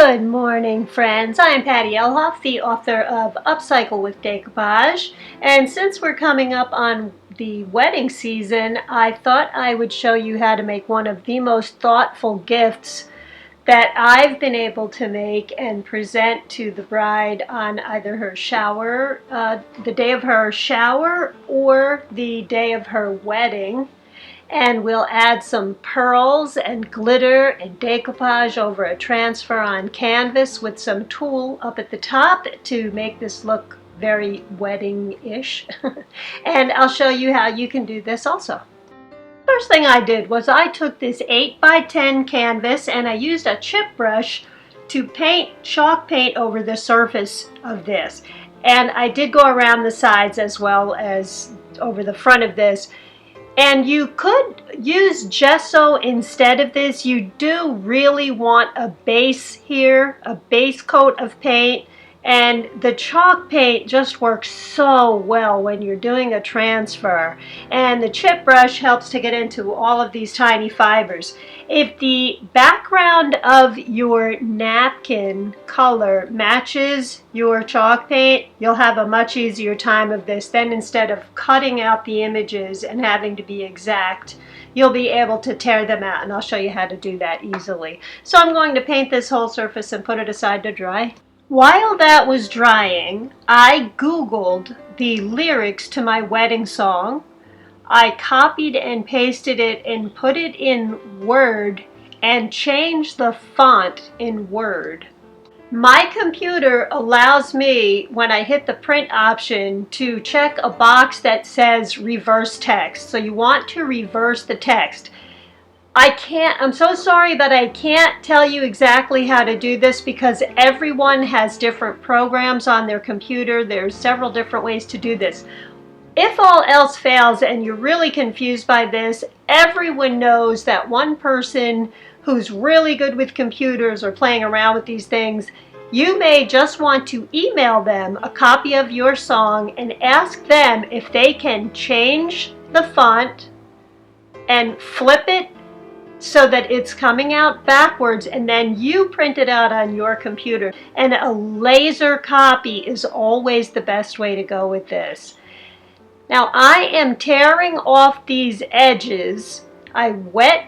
Good morning, friends. I'm Patty Elhoff, the author of Upcycle with Decoupage. And since we're coming up on the wedding season, I thought I would show you how to make one of the most thoughtful gifts that I've been able to make and present to the bride on either her shower, the day of her shower, or the day of her wedding. And we'll add some pearls and glitter and decoupage over a transfer on canvas with some tulle up at the top to make this look very wedding-ish. And I'll show you how you can do this also. First thing I did was I took this 8x10 canvas and I used a chip brush to paint, chalk paint over the surface of this. And I did go around the sides as well as over the front of this. And you could use gesso instead of this. You do really want a base here, a base coat of paint. And the chalk paint just works so well when you're doing a transfer. And the chip brush helps to get into all of these tiny fibers. If the background of your napkin color matches your chalk paint, you'll have a much easier time of this. Then instead of cutting out the images and having to be exact, you'll be able to tear them out, and I'll show you how to do that easily. So I'm going to paint this whole surface and put it aside to dry. While that was drying, I Googled the lyrics to my wedding song. I copied and pasted it and put it in Word and changed the font in Word. My computer allows me, when I hit the print option, to check a box that says reverse text. So you want to reverse the text. I'm so sorry, but I can't tell you exactly how to do this because everyone has different programs on their computer. There's several different ways to do this. If all else fails and you're really confused by this, everyone knows that one person who's really good with computers or playing around with these things, you may just want to email them a copy of your song and ask them if they can change the font and flip it so that it's coming out backwards, and then you print it out on your computer. And a laser copy is always the best way to go with this. Now I am tearing off these edges. I wet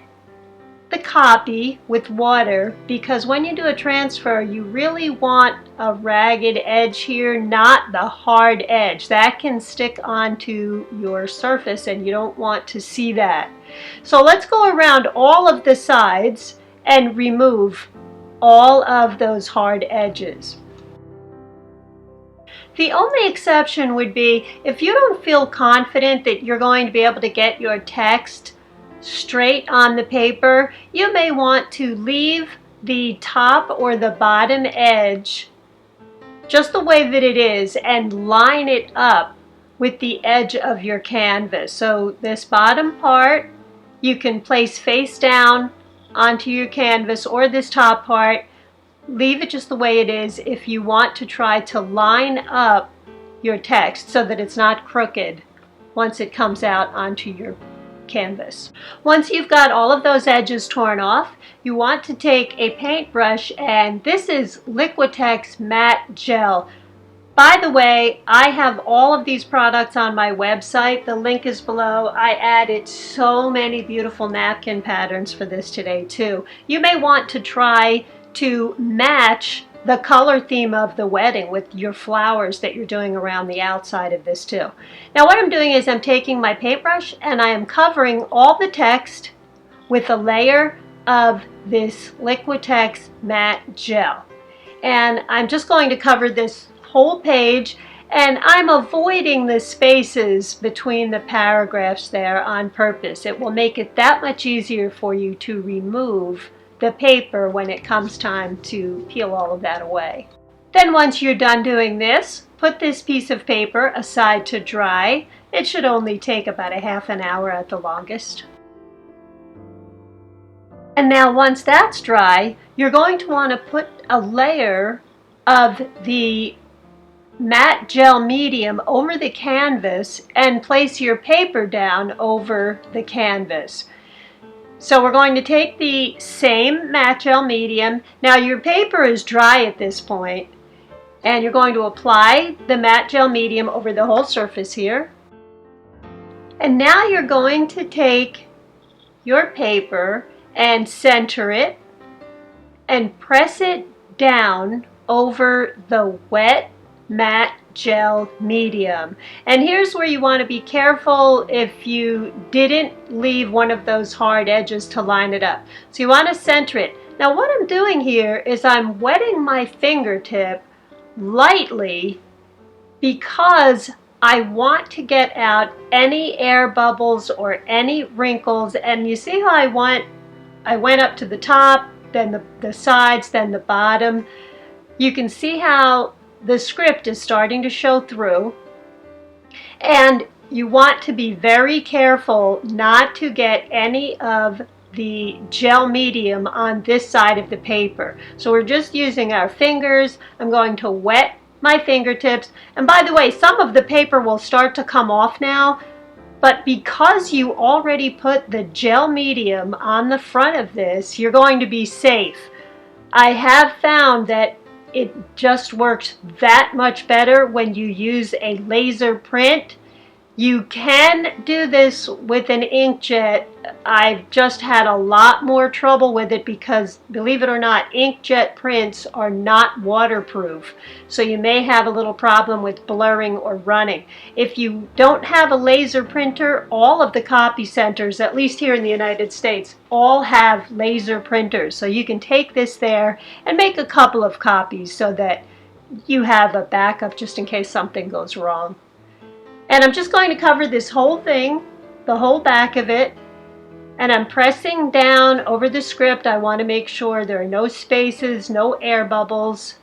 the copy with water because when you do a transfer, you really want a ragged edge here, not the hard edge. That can stick onto your surface and you don't want to see that. So let's go around all of the sides and remove all of those hard edges. The only exception would be if you don't feel confident that you're going to be able to get your text straight on the paper, you may want to leave the top or the bottom edge just the way that it is and line it up with the edge of your canvas. So this bottom part you can place face down onto your canvas, or this top part, leave it just the way it is if you want to try to line up your text so that it's not crooked once it comes out onto your canvas. Once you've got all of those edges torn off, you want to take a paintbrush, and this is Liquitex Matte Gel. By the way, I have all of these products on my website. The link is below. I added so many beautiful napkin patterns for this today too. You may want to try to match the color theme of the wedding with your flowers that you're doing around the outside of this too. Now what I'm doing is I'm taking my paintbrush and I am covering all the text with a layer of this Liquitex Matte Gel. And I'm just going to cover this whole page, and I'm avoiding the spaces between the paragraphs there on purpose. It will make it that much easier for you to remove the paper when it comes time to peel all of that away. Then once you're done doing this, put this piece of paper aside to dry. It should only take about a half an hour at the longest. And now once that's dry, you're going to want to put a layer of the matte gel medium over the canvas and place your paper down over the canvas. So we're going to take the same matte gel medium. Now your paper is dry at this point, and you're going to apply the matte gel medium over the whole surface here. And now you're going to take your paper and center it and press it down over the wet matte gel medium. And here's where you want to be careful if you didn't leave one of those hard edges to line it up. So you want to center it. Now what I'm doing here is I'm wetting my fingertip lightly because I want to get out any air bubbles or any wrinkles. And you see how I went up to the top, then the sides, then the bottom. You can see how the script is starting to show through. And you want to be very careful not to get any of the gel medium on this side of the paper. So we're just using our fingers. I'm going to wet my fingertips. And by the way, some of the paper will start to come off now, but because you already put the gel medium on the front of this, you're going to be safe. I have found that it just works that much better when you use a laser print. You can do this with an inkjet. I've just had a lot more trouble with it because, believe it or not, inkjet prints are not waterproof. So you may have a little problem with blurring or running. If you don't have a laser printer, all of the copy centers, at least here in the United States, all have laser printers. So you can take this there and make a couple of copies so that you have a backup just in case something goes wrong. And I'm just going to cover this whole thing, the whole back of it, and I'm pressing down over the script. I want to make sure there are no spaces, no air bubbles,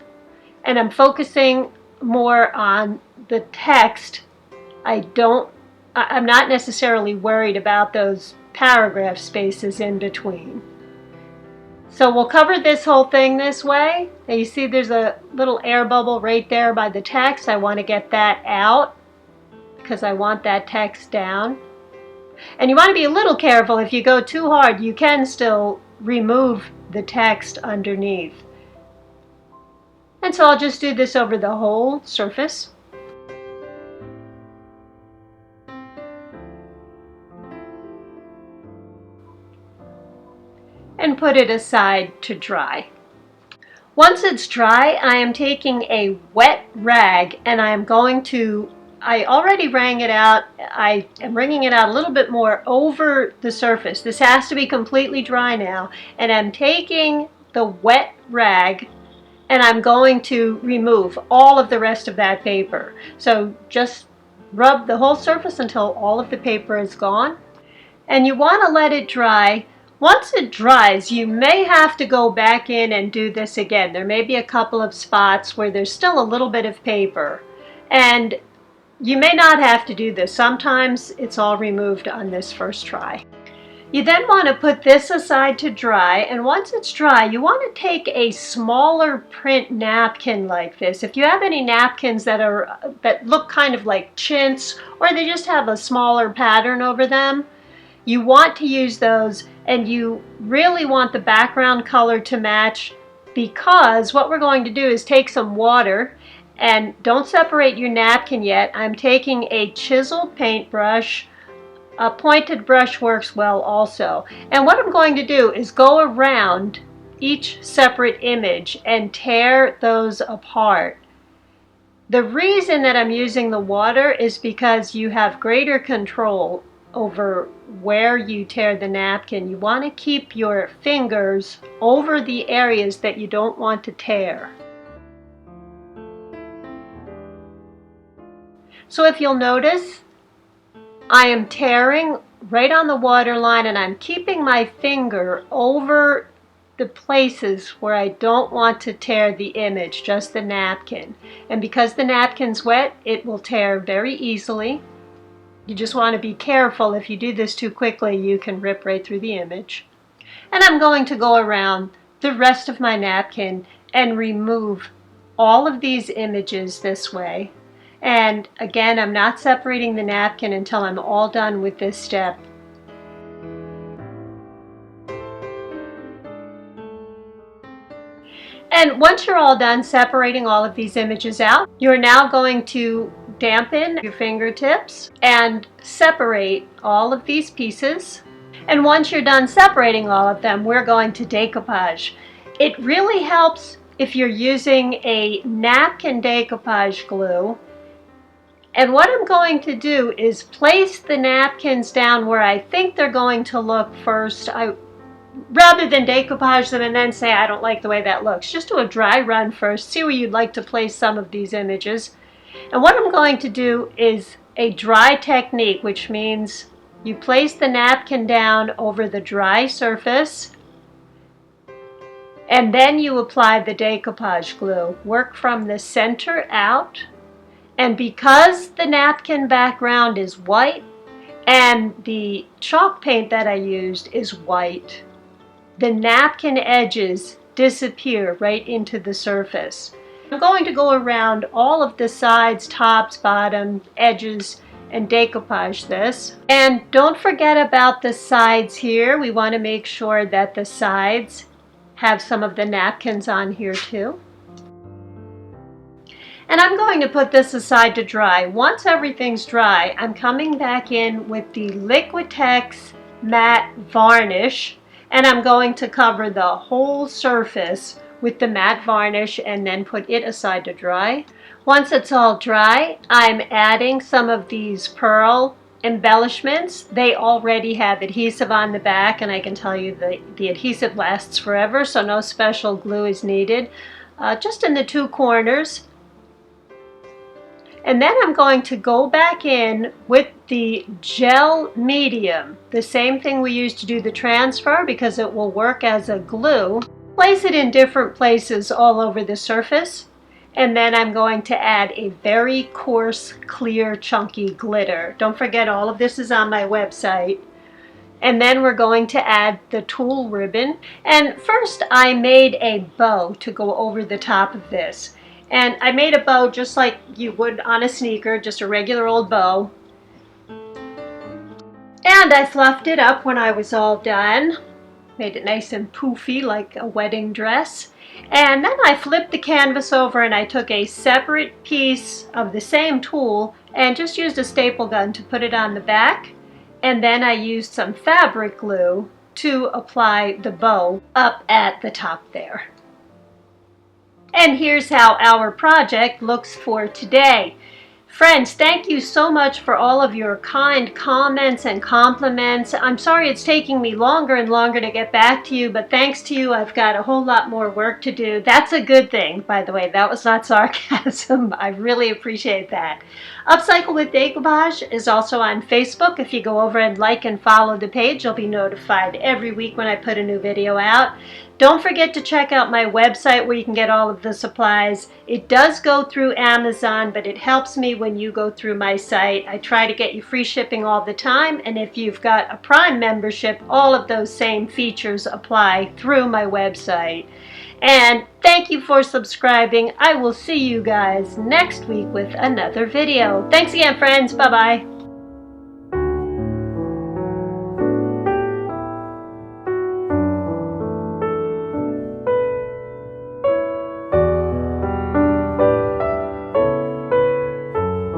and I'm focusing more on the text. I'm not necessarily worried about those paragraph spaces in between. So we'll cover this whole thing this way. And you see there's a little air bubble right there by the text. I want to get that out because I want that text down. And you want to be a little careful. If you go too hard, you can still remove the text underneath. And so I'll just do this over the whole surface. And put it aside to dry. Once it's dry, I am taking a wet rag and I am going to I already wrung it out. I am wringing it out a little bit more over the surface. This has to be completely dry now. And I'm taking the wet rag and I'm going to remove all of the rest of that paper. So just rub the whole surface until all of the paper is gone. And you want to let it dry. Once it dries, you may have to go back in and do this again. There may be a couple of spots where there's still a little bit of paper. And you may not have to do this. Sometimes it's all removed on this first try. You then want to put this aside to dry, and once it's dry, you want to take a smaller print napkin like this. If you have any napkins that look kind of like chintz, or they just have a smaller pattern over them, you want to use those, and you really want the background color to match, because what we're going to do is take some water. And don't separate your napkin yet. I'm taking a chiseled paintbrush. A pointed brush works well also. And what I'm going to do is go around each separate image and tear those apart. The reason that I'm using the water is because you have greater control over where you tear the napkin. You want to keep your fingers over the areas that you don't want to tear. So if you'll notice, I am tearing right on the water line and I'm keeping my finger over the places where I don't want to tear the image, just the napkin. And because the napkin's wet, it will tear very easily. You just want to be careful. If you do this too quickly, you can rip right through the image. And I'm going to go around the rest of my napkin and remove all of these images this way. And again, I'm not separating the napkin until I'm all done with this step. And once you're all done separating all of these images out, you're now going to dampen your fingertips and separate all of these pieces. And once you're done separating all of them, we're going to decoupage. It really helps if you're using a napkin decoupage glue. And what I'm going to do is place the napkins down where I think they're going to look first. Rather than decoupage them and then say, I don't like the way that looks, just do a dry run first, see where you'd like to place some of these images. And what I'm going to do is a dry technique, which means you place the napkin down over the dry surface and then you apply the decoupage glue. Work from the center out. And because the napkin background is white and the chalk paint that I used is white, the napkin edges disappear right into the surface. I'm going to go around all of the sides, tops, bottom, edges, and decoupage this. And don't forget about the sides here. We want to make sure that the sides have some of the napkins on here too. And I'm going to put this aside to dry. Once everything's dry, I'm coming back in with the Liquitex matte varnish, and I'm going to cover the whole surface with the matte varnish and then put it aside to dry. Once it's all dry, I'm adding some of these pearl embellishments. They already have adhesive on the back, and I can tell you the adhesive lasts forever, so no special glue is needed. Just in the two corners. And then I'm going to go back in with the gel medium, the same thing we used to do the transfer because it will work as a glue. Place it in different places all over the surface. And then I'm going to add a very coarse, clear, chunky glitter. Don't forget, all of this is on my website. And then we're going to add the tulle ribbon. And first I made a bow to go over the top of this. And I made a bow just like you would on a sneaker, just a regular old bow. And I fluffed it up when I was all done. Made it nice and poofy like a wedding dress. And then I flipped the canvas over and I took a separate piece of the same tulle and just used a staple gun to put it on the back. And then I used some fabric glue to apply the bow up at the top there. And here's how our project looks for today. Friends, thank you so much for all of your kind comments and compliments. I'm sorry it's taking me longer and longer to get back to you, but thanks to you, I've got a whole lot more work to do. That's a good thing, by the way. That was not sarcasm. I really appreciate that. Upcycle with Decoupage is also on Facebook. If you go over and like and follow the page, you'll be notified every week when I put a new video out. Don't forget to check out my website where you can get all of the supplies. It does go through Amazon, but it helps me when you go through my site. I try to get you free shipping all the time, and if you've got a Prime membership, all of those same features apply through my website. And thank you for subscribing. I will see you guys next week with another video. Thanks again, friends. Bye-bye.